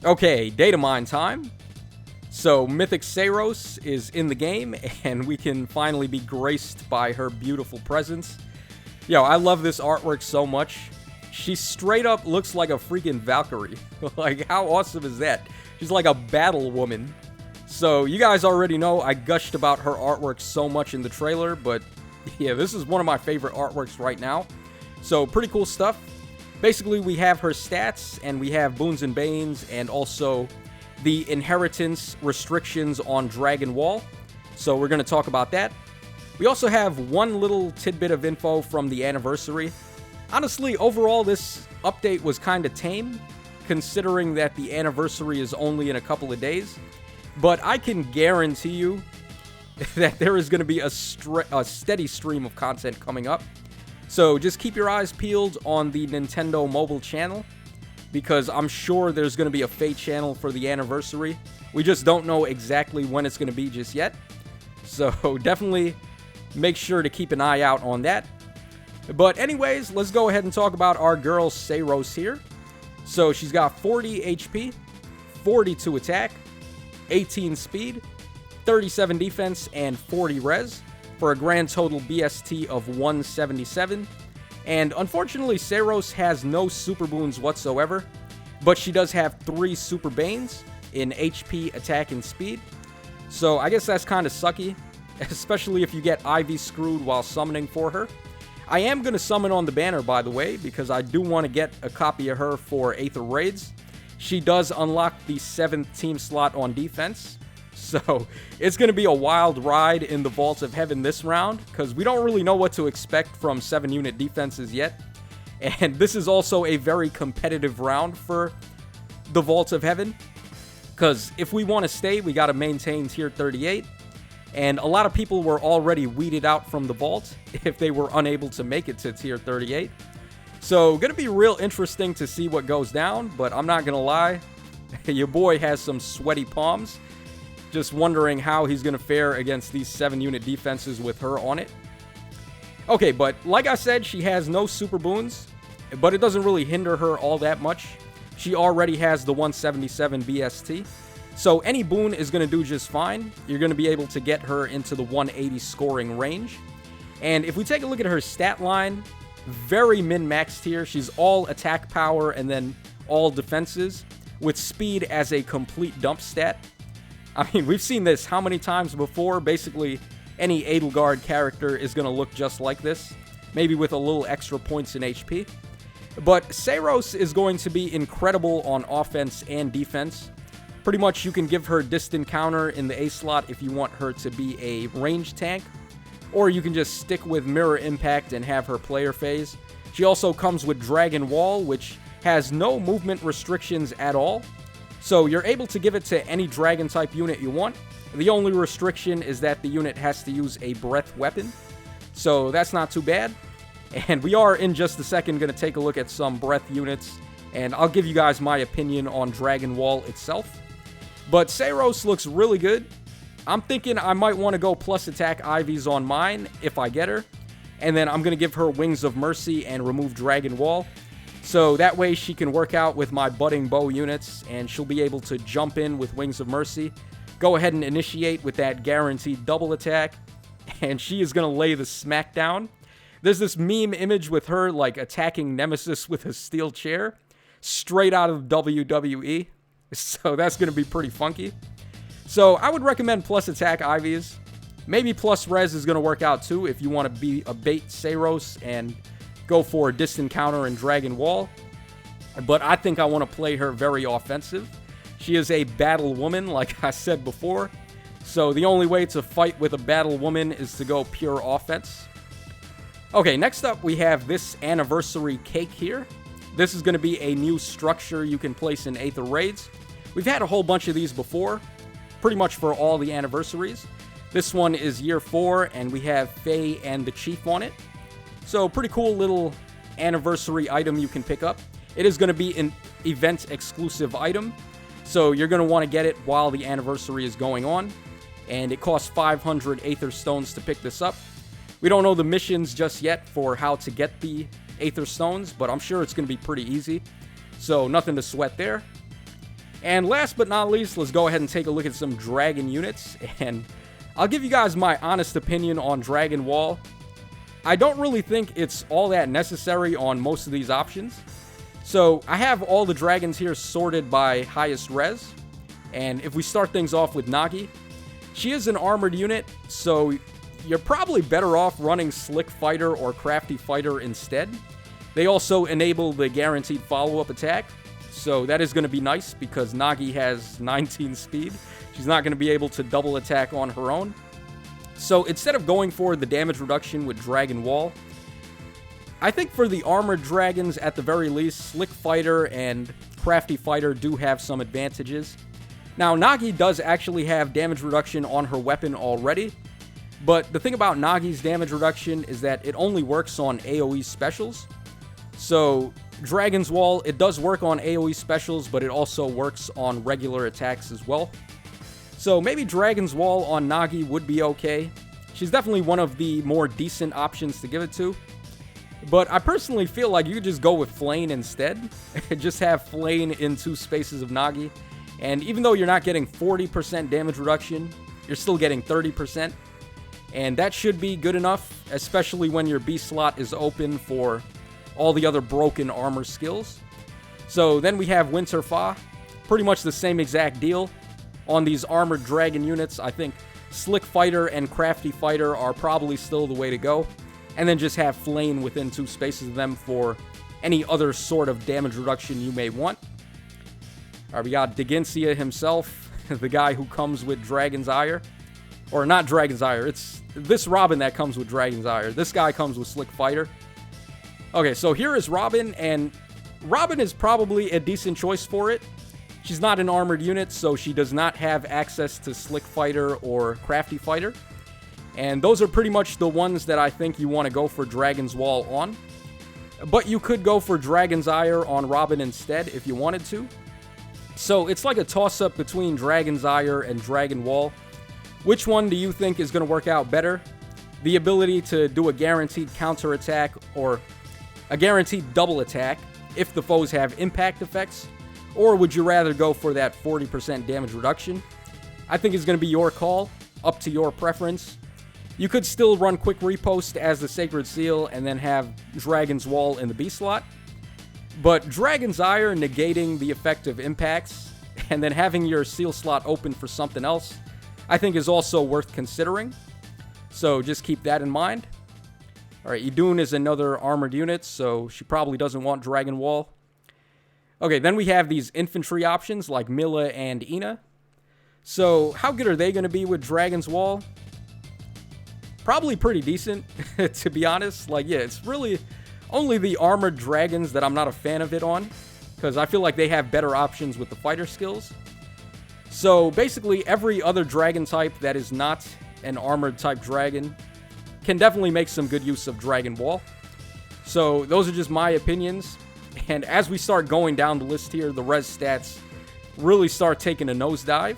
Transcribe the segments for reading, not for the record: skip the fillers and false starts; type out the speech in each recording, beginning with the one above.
Okay, Datamine time. So, Mythic Seiros is in the game, and we can finally be graced by her beautiful presence. Yo, I love this artwork so much. She straight up looks like a freaking Valkyrie. Like, how awesome is that? She's like a battle woman. So, you guys already know I gushed about her artwork so much in the trailer, but yeah, this is one of my favorite artworks right now. So, pretty cool stuff. Basically, we have her stats, and we have boons and banes, and also the inheritance restrictions on Dragon Wall. So, we're going to talk about that. We also have one little tidbit of info from the anniversary. Honestly, overall, this update was kind of tame, considering that the anniversary is only in a couple of days. But I can guarantee you that there is going to be a steady stream of content coming up. So just keep your eyes peeled on the Nintendo mobile channel, because I'm sure there's going to be a FEH channel for the anniversary. We just don't know exactly when it's going to be just yet. So definitely make sure to keep an eye out on that. But anyways, let's go ahead and talk about our girl Seiros here. So she's got 40 HP, 42 attack, 18 speed, 37 defense, and 40 res, for a grand total BST of 177. And unfortunately, Seiros has no super boons whatsoever, but she does have 3 super banes in HP, attack, and speed. So I guess that's kind of sucky, especially if you get Ivy screwed while summoning for her. I am going to summon on the banner, by the way, because I do want to get a copy of her for Aether Raids. She does unlock the 7th team slot on defense. So it's going to be a wild ride in the Vaults of Heaven this round, because we don't really know what to expect from 7-unit defenses yet. And this is also a very competitive round for the Vaults of Heaven, because if we want to stay, we got to maintain tier 38. And a lot of people were already weeded out from the vault if they were unable to make it to tier 38. So, gonna be real interesting to see what goes down, but I'm not gonna lie, your boy has some sweaty palms. Just wondering how he's gonna fare against these 7-unit defenses with her on it. Okay, but like I said, she has no super boons, but it doesn't really hinder her all that much. She already has the 177 BST. So any boon is going to do just fine. You're going to be able to get her into the 180 scoring range. And if we take a look at her stat line, very min-maxed here. She's all attack power and then all defenses, with speed as a complete dump stat. I mean, we've seen this how many times before? Basically, any Edelgard character is going to look just like this, maybe with a little extra points in HP. But Seiros is going to be incredible on offense and defense. Pretty much you can give her distant counter in the A slot if you want her to be a range tank, or you can just stick with mirror impact and have her player phase. She also comes with Dragon Wall, which has no movement restrictions at all, so you're able to give it to any dragon type unit you want. The only restriction is that the unit has to use a breath weapon, so that's not too bad. And we are in just a second going to take a look at some breath units, and I'll give you guys my opinion on Dragon Wall itself. But Seiros looks really good. I'm thinking I might want to go plus attack Ivies on mine if I get her. And then I'm going to give her Wings of Mercy and remove Dragon Wall. So that way she can work out with my budding bow units, and she'll be able to jump in with Wings of Mercy. Go ahead and initiate with that guaranteed double attack. And she is going to lay the smackdown. There's this meme image with her like attacking Nemesis with a steel chair. Straight out of WWE. So that's going to be pretty funky. So I would recommend plus attack Ivies. Maybe plus res is going to work out too if you want to be a bait Seiros and go for a distant counter and Dragon Wall. But I think I want to play her very offensive. She is a battle woman, like I said before. So the only way to fight with a battle woman is to go pure offense. Okay, next up we have this anniversary cake here. This is going to be a new structure you can place in Aether Raids. We've had a whole bunch of these before, pretty much for all the anniversaries. This one is year 4, and we have Faye and the Chief on it. So pretty cool little anniversary item you can pick up. It is going to be an event-exclusive item, so you're going to want to get it while the anniversary is going on. And it costs 500 Aether Stones to pick this up. We don't know the missions just yet for how to get the Aether Stones, but I'm sure it's going to be pretty easy. So nothing to sweat there. And last but not least, let's go ahead and take a look at some dragon units, and I'll give you guys my honest opinion on Dragon Wall. I don't really think it's all that necessary on most of these options. So I have all the dragons here sorted by highest res, and if we start things off with Nagi, she is an armored unit, so you're probably better off running Slick Fighter or Crafty Fighter instead. They also enable the guaranteed follow-up attack, so that is going to be nice because Nagi has 19 speed. She's not going to be able to double attack on her own. So instead of going for the damage reduction with Dragon Wall, I think for the armored dragons, at the very least, Slick Fighter and Crafty Fighter do have some advantages. Now, Nagi does actually have damage reduction on her weapon already, but the thing about Nagi's damage reduction is that it only works on AoE specials. So, Dragon's Wall, it does work on AoE specials, but it also works on regular attacks as well. So, maybe Dragon's Wall on Nagi would be okay. She's definitely one of the more decent options to give it to. But I personally feel like you could just go with Flame instead. Just have Flame in 2 spaces of Nagi. And even though you're not getting 40% damage reduction, you're still getting 30%. And that should be good enough, especially when your B slot is open for all the other broken armor skills. So then we have Winterfall. Pretty much the same exact deal. On these armored dragon units, I think Slick Fighter and Crafty Fighter are probably still the way to go. And then just have Flame within 2 spaces of them for any other sort of damage reduction you may want. Alright, we got Daginsia himself, the guy who comes with Dragon's Ire. Or not Dragon's Ire, it's this Robin that comes with Dragon's Ire. This guy comes with Slick Fighter. Okay, so here is Robin, and Robin is probably a decent choice for it. She's not an armored unit, so she does not have access to Slick Fighter or Crafty Fighter. And those are pretty much the ones that I think you want to go for Dragon's Wall on. But you could go for Dragon's Ire on Robin instead if you wanted to. So it's like a toss-up between Dragon's Ire and Dragon Wall. Which one do you think is going to work out better? The ability to do a guaranteed counter attack or a guaranteed double attack if the foes have impact effects? Or would you rather go for that 40% damage reduction? I think it's going to be your call, up to your preference. You could still run Quick Repost as the Sacred Seal and then have Dragon's Wall in the B slot. But Dragon's Ire negating the effect of impacts and then having your Seal slot open for something else, I think is also worth considering. So just keep that in mind. Alright, Idun is another armored unit, so she probably doesn't want Dragon Wall. Okay, then we have these infantry options like Milla and Ina. So how good are they going to be with Dragon's Wall? Probably pretty decent, to be honest. Like, yeah, it's really only the armored dragons that I'm not a fan of it on, because I feel like they have better options with the fighter skills. So basically, every other dragon type that is not an armored type dragon can definitely make some good use of Dragon Wall. So those are just my opinions. And as we start going down the list here, the res stats really start taking a nosedive.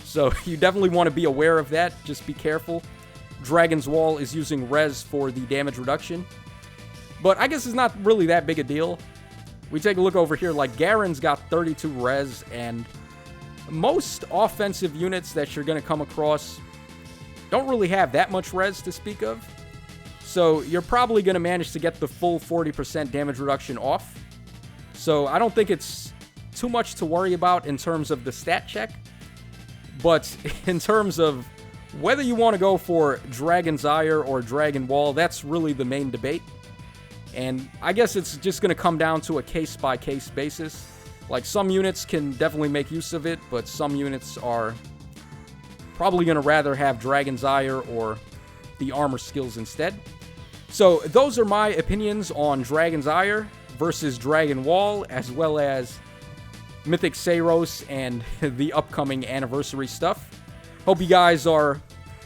So you definitely want to be aware of that. Just be careful. Dragon's Wall is using res for the damage reduction. But I guess it's not really that big a deal. We take a look over here, like Garen's got 32 res, and most offensive units that you're going to come across don't really have that much res to speak of. So you're probably going to manage to get the full 40% damage reduction off. So I don't think it's too much to worry about in terms of the stat check. But in terms of whether you want to go for Dragon's Ire or Dragon Wall, that's really the main debate. And I guess it's just going to come down to a case-by-case basis. Like, some units can definitely make use of it, but some units are probably going to rather have Dragon's Ire or the armor skills instead. So those are my opinions on Dragon's Ire versus Dragon Wall, as well as Mythic Seiros and the upcoming anniversary stuff. Hope you guys are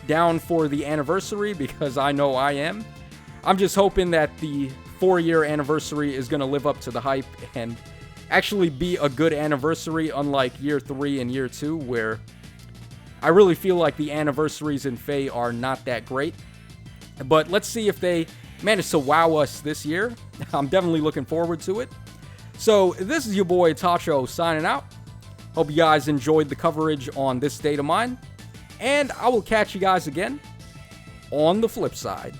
down for the anniversary, because I know I am. I'm just hoping that the 4-year anniversary is going to live up to the hype and actually be a good anniversary, unlike year 3 and year 2, where I really feel like the anniversaries in FEH are not that great. But let's see if they manage to wow us this year. I'm definitely looking forward to it. So this is your boy Tacho signing out. Hope you guys enjoyed the coverage on this Datamine, and I will catch you guys again on the flip side.